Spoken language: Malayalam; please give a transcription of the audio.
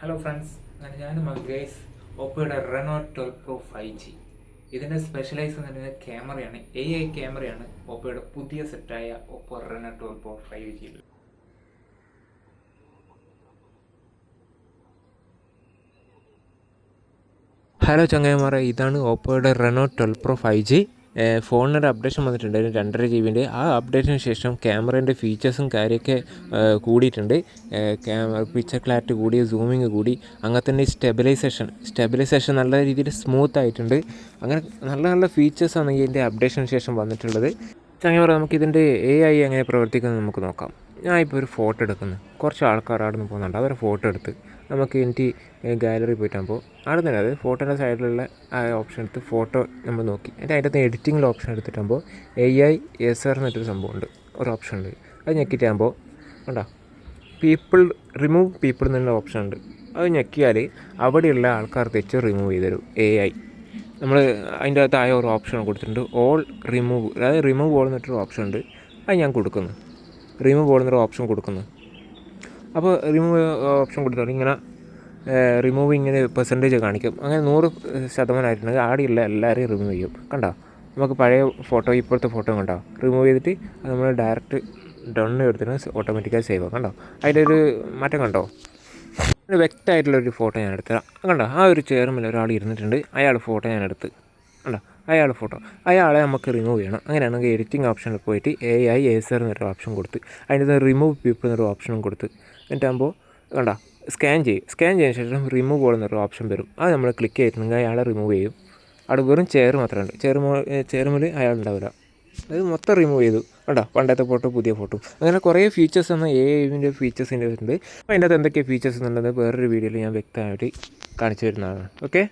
ഹലോ ഫ്രണ്ട്സ്, ഞാൻ മങ്കേഷ്. ഓപ്പോയുടെ Reno 12 Pro 5G. ഇതിൻ്റെ സ്പെഷ്യലൈസ് എന്ന് പറയുന്നത് ക്യാമറയാണ്. AI ക്യാമറയാണ് ഓപ്പോയുടെ പുതിയ സെറ്റായ Oppo Reno 12 Pro 5G. Hello ചങ്ങായിമാരെ, ഇതാണ് ഓപ്പോയുടെ റെനോ 12 പ്രോ 5G. ഫോണിനൊരു അപ്ഡേഷൻ വന്നിട്ടുണ്ട്, 2.5 GB. ആ അപ്ഡേറ്റിന് ശേഷം ക്യാമറേൻ്റെ ഫീച്ചേഴ്സും കാര്യമൊക്കെ കൂടിയിട്ടുണ്ട്. പിക്ചർ ക്ലാരിറ്റി കൂടി, സൂമിങ് കൂടി, അങ്ങനെ തന്നെ സ്റ്റെബിലൈസേഷൻ നല്ല രീതിയിൽ സ്മൂത്ത് ആയിട്ടുണ്ട്. അങ്ങനെ നല്ല നല്ല ഫീച്ചേഴ്സാണ് ഇതിൻ്റെ അപ്ഡേഷന് ശേഷം വന്നിട്ടുള്ളത്. ചങ്ങായിമാരെ, നമുക്കിതിൻ്റെ AI എങ്ങനെ പ്രവർത്തിക്കുന്നത് നമുക്ക് നോക്കാം. ഞാൻ ഇപ്പോൾ ഒരു ഫോട്ടോ എടുക്കുന്നു. കുറച്ച് ആൾക്കാർ അവിടെ നിന്ന് പോകുന്നുണ്ട്. അവരെ ഫോട്ടോ എടുത്ത് നമുക്ക് എനിക്ക് ഗാലറി പോയിട്ടാകുമ്പോൾ അവിടെ തന്നെ അത് ഫോട്ടോയുടെ സൈഡിലുള്ള ആ ഓപ്ഷൻ എടുത്ത് ഫോട്ടോ നമ്മൾ നോക്കി. അതിൻ്റെ അകത്ത് എഡിറ്റിങ്ങിൽ ഓപ്ഷൻ എടുത്തിട്ടാകുമ്പോൾ AI SR എന്നൊരു സംഭവമുണ്ട്, ഒരു ഓപ്ഷൻ ഉണ്ട്. അത് ഞെക്കിയിട്ടാകുമ്പോൾ കണ്ടോ, റിമൂവ് പീപ്പിൾ എന്നുള്ള ഓപ്ഷൻ ഉണ്ട്. അത് ഞെക്കിയാൽ അവിടെയുള്ള ആൾക്കാർ തെച്ച് റിമൂവ് ചെയ്ത് തരും AI. നമ്മൾ അതിൻ്റെ അകത്ത് ആയ ഒരു ഓപ്ഷൻ കൊടുത്തിട്ടുണ്ട്, ഓൾ റിമൂവ്, അതായത് റിമൂവ് ഓൾ എന്നിട്ടൊരു ഓപ്ഷൻ ഉണ്ട്. അത് ഞാൻ കൊടുക്കുന്നു, റിമൂവ് ഓൾ എന്നൊരു ഓപ്ഷൻ കൊടുക്കുന്നു. അപ്പോൾ റിമൂവ് ഓപ്ഷൻ കൊടുത്താൽ ഇങ്ങനെ റിമൂവ് ഇങ്ങനെ പെർസെൻറ്റേജ് കാണിക്കും. അങ്ങനെ 100% ആയിട്ടുണ്ടെങ്കിൽ ആടെയുള്ള എല്ലാവരെയും റിമൂവ് ചെയ്യും. കണ്ടോ, നമുക്ക് പഴയ ഫോട്ടോ ഇപ്പോഴത്തെ ഫോട്ടോ കണ്ടോ റിമൂവ് ചെയ്തിട്ട് അത് നമ്മൾ ഡയറക്റ്റ് ഡൺ എടുത്തിട്ട് ഓട്ടോമാറ്റിക്കായി സേവ് ആകും. കണ്ടോ, അതിൻ്റെ ഒരു മാറ്റം കണ്ടോ. ഒരു വ്യക്തമായിട്ടുള്ളൊരു ഫോട്ടോ ഞാൻ എടുത്തതാണ്. കണ്ടോ, ആ ഒരു ചെയർമേൽ ഒരാൾ ഇരുന്നിട്ടുണ്ട്. അയാൾ ഫോട്ടോ ഞാൻ എടുത്ത് കണ്ടോ, അയാളെ നമുക്ക് റിമൂവ് ചെയ്യണം. അങ്ങനെയാണെങ്കിൽ എഡിറ്റിംഗ് ഓപ്ഷനിൽ പോയിട്ട് AI SR എന്നൊരു ഓപ്ഷൻ കൊടുത്ത് അതിൻ്റെ റിമൂവ് പീപ്പിൾ എന്നൊരു ഓപ്ഷനും കൊടുത്ത് എന്നിട്ടാകുമ്പോൾ കണ്ടോ സ്കാൻ ചെയ്യുന്ന ശേഷം റിമൂവ് എന്നൊരു ഓപ്ഷൻ വരും. അത് നമ്മൾ ക്ലിക്ക് ചെയ്തിട്ടുണ്ടെങ്കിൽ അയാളെ റിമൂവ് ചെയ്യും. അവിടെ വെറും ചെയർ മാത്രമുണ്ട്, ചെയർമേൽ അയാളുണ്ടാവില്ല. അത് മൊത്തം റിമൂവ് ചെയ്തു. കണ്ടോ, പണ്ടത്തെ ഫോട്ടോ പുതിയ ഫോട്ടോ, അങ്ങനെ കുറേ ഫീച്ചേഴ്സ് ആണ് AI ഫീച്ചേഴ്സിൻ്റെ ഉണ്ട്. അപ്പോൾ അതിൻ്റെ അകത്ത് എന്തൊക്കെ ഫീച്ചേഴ്സ് എന്നുള്ളത് വേറൊരു വീഡിയോയിൽ ഞാൻ വ്യക്തമായിട്ട് കാണിച്ചു തരുന്നതാണ്. ഓക്കെ.